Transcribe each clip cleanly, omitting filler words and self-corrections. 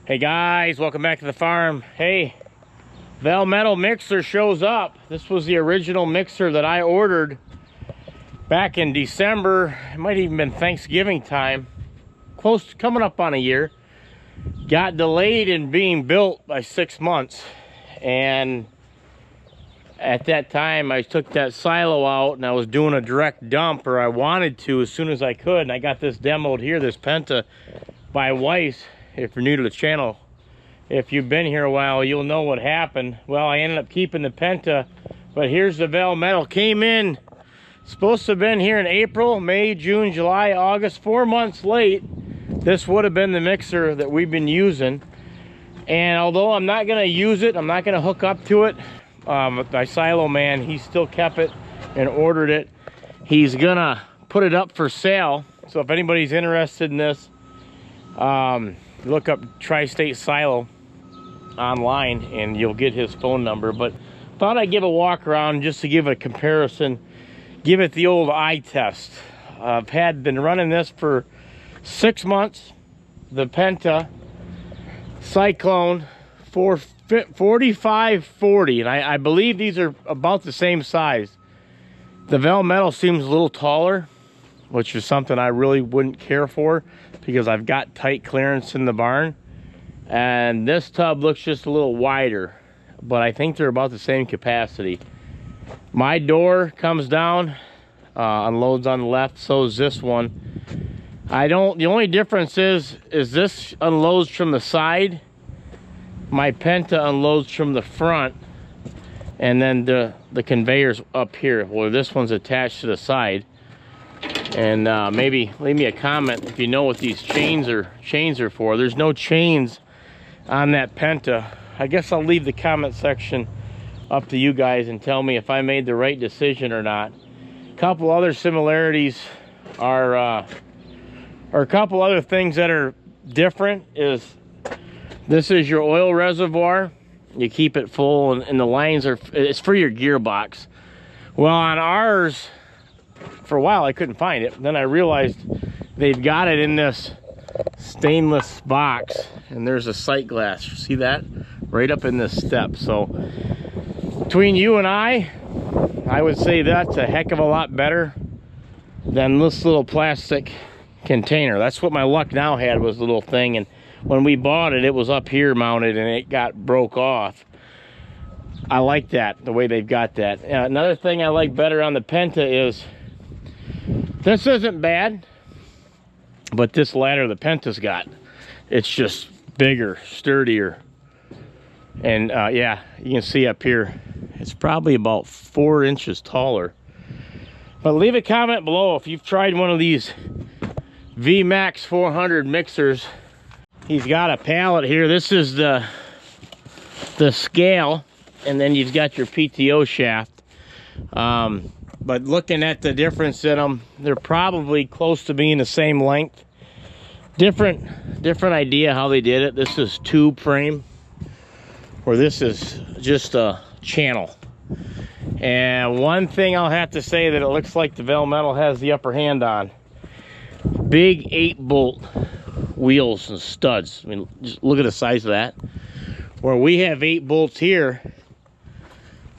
Hey guys, welcome back to the farm. Hey, VALMETAL mixer shows up. This was the original mixer that I ordered back in December. It might even been Thanksgiving time. Close to coming up on a year. Got delayed in being built by 6 months. And at that time, I took that silo out and I was doing a direct dump, or I wanted to as soon as I could. And I got this demoed here, this PENTA by Weiss. If you're new to the channel, if you've been here a while, you'll know what happened. Well, I ended up keeping the PENTA, but here's the VALMETAL. Came in, supposed to have been here in April, May, June, July, August, 4 months late. This would have been the mixer that we've been using. And although I'm not gonna use it, I'm not gonna hook up to it, my silo man, he still kept it and ordered it. He's gonna put it up for sale. So if anybody's interested in this, look up Tri-State Silo online and you'll get his phone number. But thought I'd give a walk around just to give a comparison, give it the old eye test. I've been running this for 6 months, the PENTA Cyclone 4540, and I believe these are about the same size. The VALMETAL seems a little taller, which is something I really wouldn't care for because I've got tight clearance in the barn. And this tub looks just a little wider, but I think they're about the same capacity. My door comes down, unloads on the left, so is this one. The only difference is this unloads from the side. My PENTA unloads from the front, and then the conveyor's up here. Well, this one's attached to the side. And maybe leave me a comment if you know what these chains are for. There's no chains on that PENTA. I guess I'll leave the comment section up to you guys and tell me if I made the right decision or not. A couple other similarities are or a couple other things that are different is this is your oil reservoir. You keep it full, and the lines it's for your gearbox. Well, on ours, for a while I couldn't find it. Then I realized they've got it in this stainless box, and there's a sight glass. See that? Right up in this step. So between you and I would say that's a heck of a lot better than this little plastic container. That's what my Luck Now had, was the little thing, and when we bought it, it was up here mounted and it got broke off. I like that, the way they've got that. Another thing I like better on the PENTA is this isn't bad, but this ladder the PENTA's got, it's just bigger, sturdier. And yeah, you can see up here, it's probably about 4 inches taller. But leave a comment below if you've tried one of these VMAX 400 mixers. He's got a pallet here. This is the scale, and then you've got your PTO shaft. But looking at the difference in them, they're probably close to being the same length. Different idea how they did it. This is tube frame, or this is just a channel. And one thing I'll have to say that it looks like the VALMETAL has the upper hand on. Big 8-bolt wheels and studs. I mean, just look at the size of that. Where we have 8 bolts here,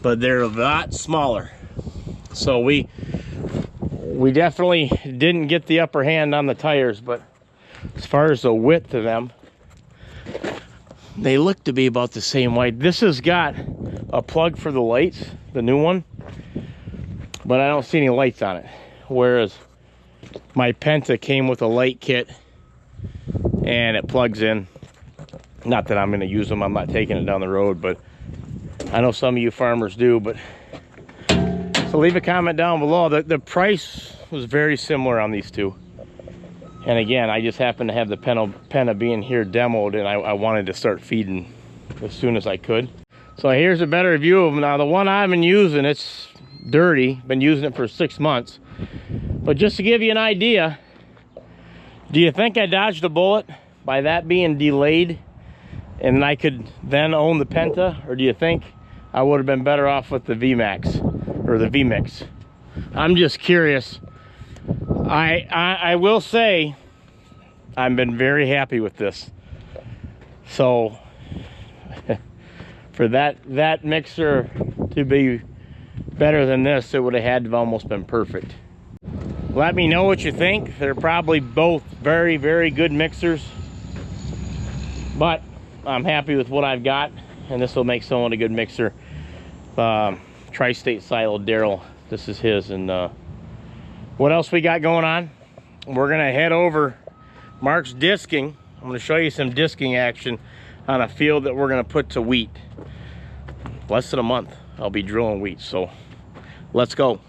but they're a lot smaller. So we definitely didn't get the upper hand on the tires, but as far as the width of them, they look to be about the same weight. This has got a plug for the lights, the new one, but I don't see any lights on it. Whereas my PENTA came with a light kit and it plugs in. Not that I'm going to use them, I'm not taking it down the road, but I know some of you farmers do. But so leave a comment down below. The price was very similar on these two. And again, I just happened to have the PENTA being here demoed, and I wanted to start feeding as soon as I could. So here's a better view of them. Now the one I've been using, it's dirty, been using it for 6 months. But just to give you an idea, do you think I dodged a bullet by that being delayed and I could then own the PENTA? Or do you think I would have been better off with the VMAX or the VMix? I'm just curious. I will say I've been very happy with this. So for that mixer to be better than this, it would have had to have almost been perfect. Let me know what you think. They're probably both very, very good mixers, but I'm happy with what I've got, and this will make someone a good mixer. Tri-State Silo Daryl, this is his. And what else we got going on? We're gonna head over Mark's disking. I'm gonna show you some disking action on a field that we're gonna put to wheat. Less than a month, I'll be drilling wheat, so let's go.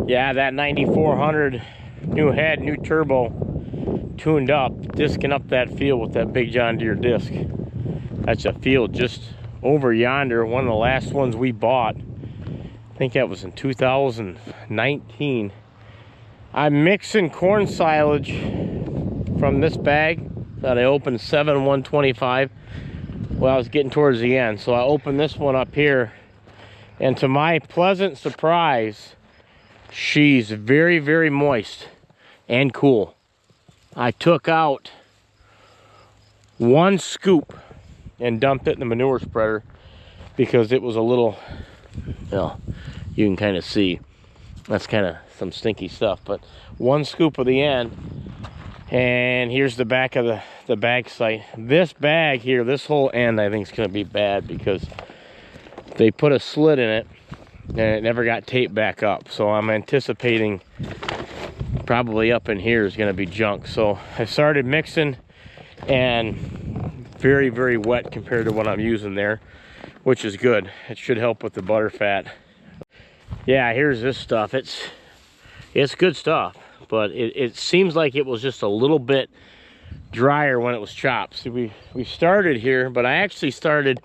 Yeah, that 9400 new head, new turbo, tuned up, disking up that field with that big John Deere disc. That's a field just over yonder, one of the last ones we bought. I think that was in 2019. I'm mixing corn silage from this bag that I opened 7/125. Well, I was getting towards the end, so I opened this one up here, and to my pleasant surprise, she's very, very moist and cool. I took out 1 scoop and dumped it in the manure spreader because it was a little, well, you can kind of see that's kind of some stinky stuff, but 1 scoop of the end. And here's the back of the bag site. This bag here, this whole end, I think is going to be bad because they put a slit in it and it never got taped back up. So I'm anticipating probably up in here is going to be junk. So I started mixing, and very, very wet compared to what I'm using there, which is good. It should help with the butter fat. Yeah, here's this stuff. It's good stuff, but it seems like it was just a little bit drier when it was chopped. See, we started here, but I actually started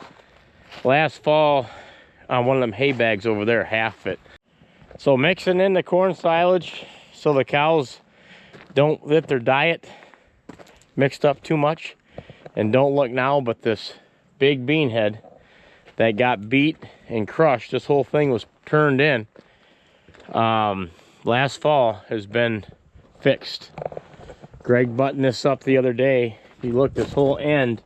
last fall on one of them hay bags over there, half it. So mixing in the corn silage so the cows don't get their diet mixed up too much. And don't look now, but this big bean head that got beat and crushed, this whole thing was turned in last fall, has been fixed. Greg buttoned this up the other day. If you look, this whole end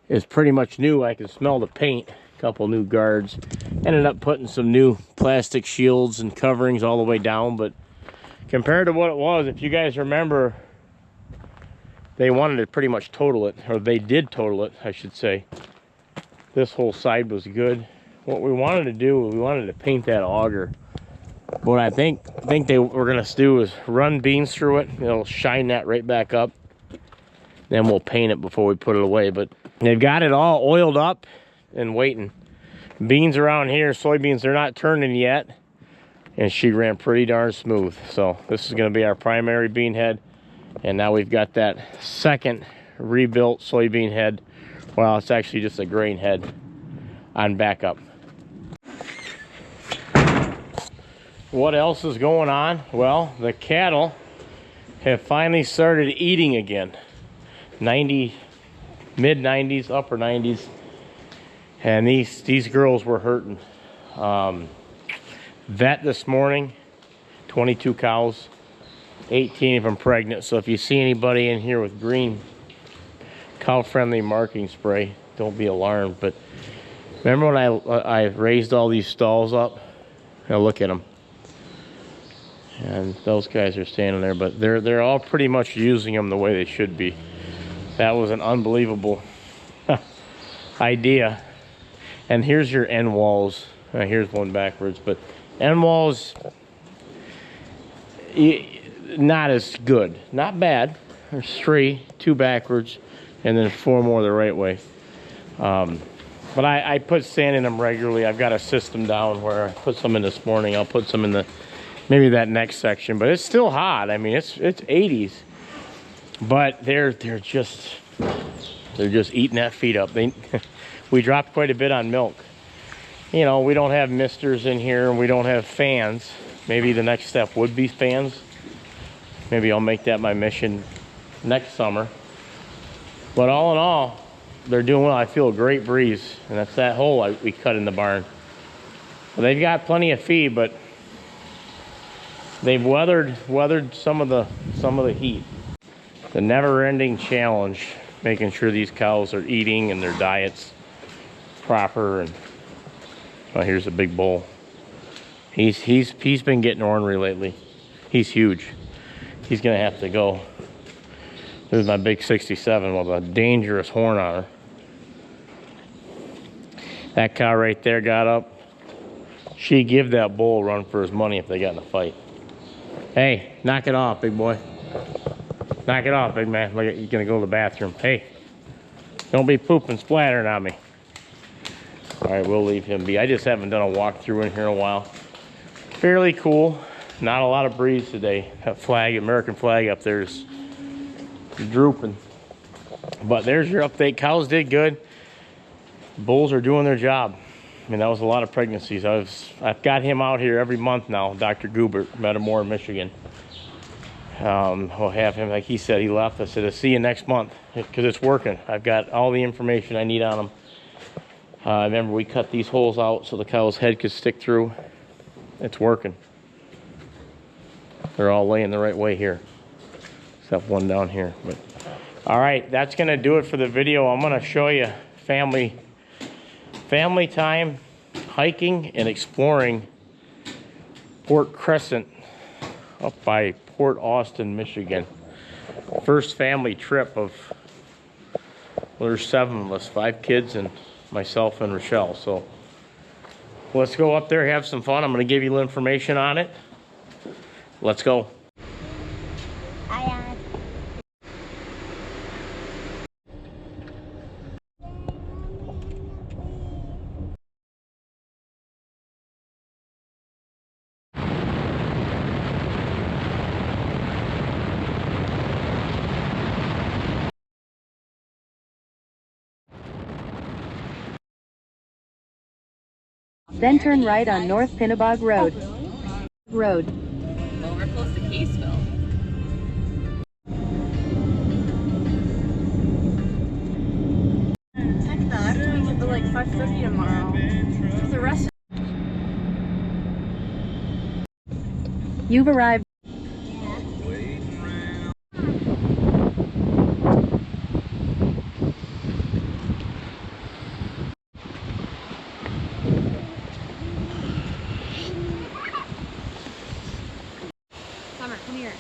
is pretty much new. I can smell the paint. Couple new guards, ended up putting some new plastic shields and coverings all the way down, but compared to what it was, if you guys remember, they wanted to pretty much total it, or they did total it, I should say. This whole side was good, what we wanted to do, we wanted to paint that auger. What I think they were gonna do is run beans through it. It'll shine that right back up. Then we'll paint it before we put it away. But they've got it all oiled up and waiting. Beans around here, soybeans, they're not turning yet. And she ran pretty darn smooth. So this is gonna be our primary bean head. And now we've got that second rebuilt soybean head. Well, it's actually just a grain head on backup. What else is going on? Well, the cattle have finally started eating again. 90, mid 90s, upper 90s. And these girls were hurting. Vet this morning, 22 cows, 18 of them pregnant. So if you see anybody in here with green cow-friendly marking spray, don't be alarmed. But remember when I raised all these stalls up? Now look at them. And those guys are standing there, but they're all pretty much using them the way they should be. That was an unbelievable idea. And here's your end walls. Here's one backwards, but end walls, not as good. Not bad. There's 3, 2 backwards, and then 4 more the right way. But I put sand in them regularly. I've got a system down where I put some in this morning. I'll put some in the maybe that next section, but it's still hot. I mean, it's 80s, but they're just eating that feed up. We dropped quite a bit on milk. You know, we don't have misters in here, and we don't have fans. Maybe the next step would be fans. Maybe I'll make that my mission next summer. But all in all, they're doing well. I feel a great breeze, and that's that hole we cut in the barn. Well, they've got plenty of feed, but they've weathered some of the heat. The never-ending challenge, making sure these cows are eating and their diets proper. And oh, here's a big bull. He's been getting ornery lately. He's huge. He's gonna have to go. There's my big 67 with a dangerous horn on her. That cow right there got up. She'd give that bull a run for his money if they got in a fight. Hey, knock it off, big boy. Knock it off, big man. Look, you're gonna go to the bathroom. Hey, don't be pooping, splattering on me. All right, we'll leave him be. I just haven't done a walkthrough in here in a while. Fairly cool. Not a lot of breeze today. That flag, American flag up there is drooping. But there's your update. Cows did good. Bulls are doing their job. I mean, that was a lot of pregnancies. I've got him out here every month now, Dr. Gubert, Metamora, Michigan. We'll have him, like he said, he left. I said, I'll see you next month, because it's working. I've got all the information I need on him. Remember, we cut these holes out so the cow's head could stick through. It's working. They're all laying the right way here, except one down here. But all right, that's gonna do it for the video. I'm gonna show you family time, hiking and exploring Port Crescent up by Port Austin, Michigan. First family trip of, well, there's 7 of us, 5 kids and myself and Rochelle. So let's go up there, have some fun. I'm gonna give you a little information on it. Let's go. Then turn right on North Pinnebog Road. Well, we're close to Caseville. Check that. We get to like 5:30 tomorrow. The rest. You've arrived. Summer, come here.